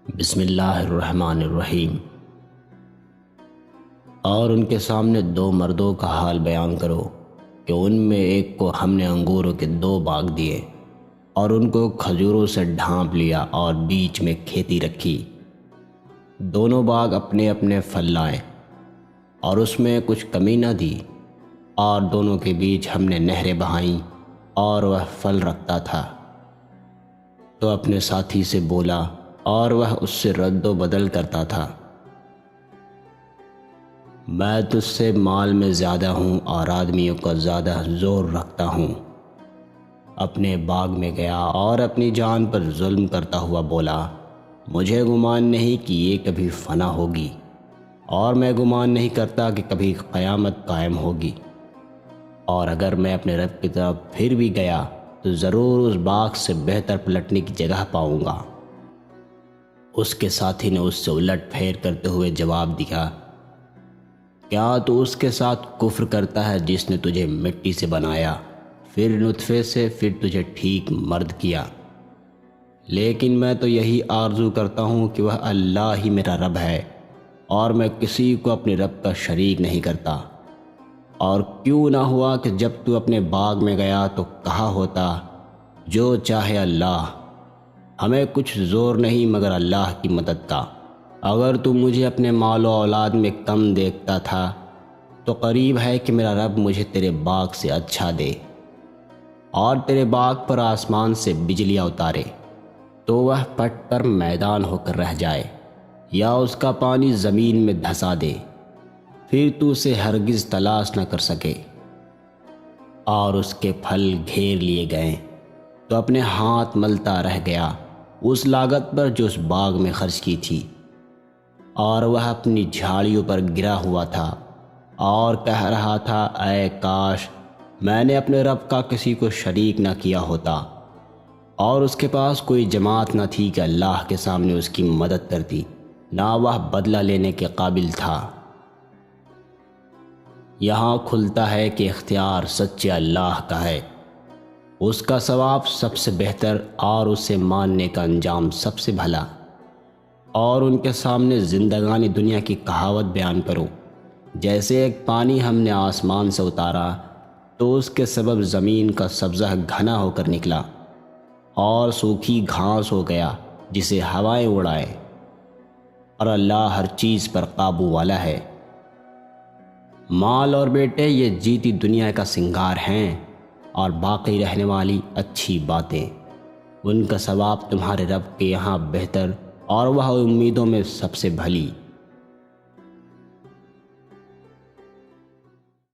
بسم اللہ الرحمن الرحیم۔ اور ان کے سامنے دو مردوں کا حال بیان کرو کہ ان میں ایک کو ہم نے انگوروں کے 2 باغ دیے اور ان کو کھجوروں سے ڈھانپ لیا اور بیچ میں کھیتی رکھی۔ دونوں باغ اپنے اپنے پھل لائے اور اس میں کچھ کمی نہ دی، اور دونوں کے بیچ ہم نے نہریں بہائیں اور وہ پھل رکھتا تھا۔ تو اپنے ساتھی سے بولا اور وہ اس سے رد و بدل کرتا تھا، میں تجھ سے مال میں زیادہ ہوں اور آدمیوں کا زیادہ زور رکھتا ہوں۔ اپنے باغ میں گیا اور اپنی جان پر ظلم کرتا ہوا بولا، مجھے گمان نہیں کہ یہ کبھی فنا ہوگی، اور میں گمان نہیں کرتا کہ کبھی قیامت قائم ہوگی، اور اگر میں اپنے رب کی طرف پھر بھی گیا تو ضرور اس باغ سے بہتر پلٹنے کی جگہ پاؤں گا۔ اس کے ساتھی نے اس سے الٹ پھیر کرتے ہوئے جواب دیا، کیا تو اس کے ساتھ کفر کرتا ہے جس نے تجھے مٹی سے بنایا، پھر نطفے سے، پھر تجھے ٹھیک مرد کیا؟ لیکن میں تو یہی آرزو کرتا ہوں کہ وہ اللہ ہی میرا رب ہے، اور میں کسی کو اپنے رب کا شریک نہیں کرتا۔ اور کیوں نہ ہوا کہ جب تو اپنے باغ میں گیا تو کہا ہوتا، جو چاہے اللہ، ہمیں کچھ زور نہیں مگر اللہ کی مدد کا۔ اگر تو مجھے اپنے مال و اولاد میں کم دیکھتا تھا تو قریب ہے کہ میرا رب مجھے تیرے باغ سے اچھا دے، اور تیرے باغ پر آسمان سے بجلیاں اتارے، تو وہ پٹ پر میدان ہو کر رہ جائے، یا اس کا پانی زمین میں دھسا دے، پھر تو اسے ہرگز تلاش نہ کر سکے۔ اور اس کے پھل گھیر لیے گئے تو اپنے ہاتھ ملتا رہ گیا اس لاگت پر جو اس باغ میں خرچ کی تھی، اور وہ اپنی جھاڑیوں پر گرا ہوا تھا اور کہہ رہا تھا، اے کاش میں نے اپنے رب کا کسی کو شریک نہ کیا ہوتا۔ اور اس کے پاس کوئی جماعت نہ تھی کہ اللہ کے سامنے اس کی مدد کرتی، نہ وہ بدلہ لینے کے قابل تھا۔ یہاں کھلتا ہے کہ اختیار سچے اللہ کا ہے، اس کا ثواب سب سے بہتر اور اسے ماننے کا انجام سب سے بھلا۔ اور ان کے سامنے زندگانی دنیا کی کہاوت بیان کرو، جیسے ایک پانی ہم نے آسمان سے اتارا تو اس کے سبب زمین کا سبزہ گھنا ہو کر نکلا اور سوکھی گھاس ہو گیا جسے ہوائیں اڑائیں، اور اللہ ہر چیز پر قابو والا ہے۔ مال اور بیٹے یہ جیتی دنیا کا سنگار ہیں، اور باقی رہنے والی اچھی باتیں ان کا ثواب تمہارے رب کے یہاں بہتر، اور وہ امیدوں میں سب سے بھلی۔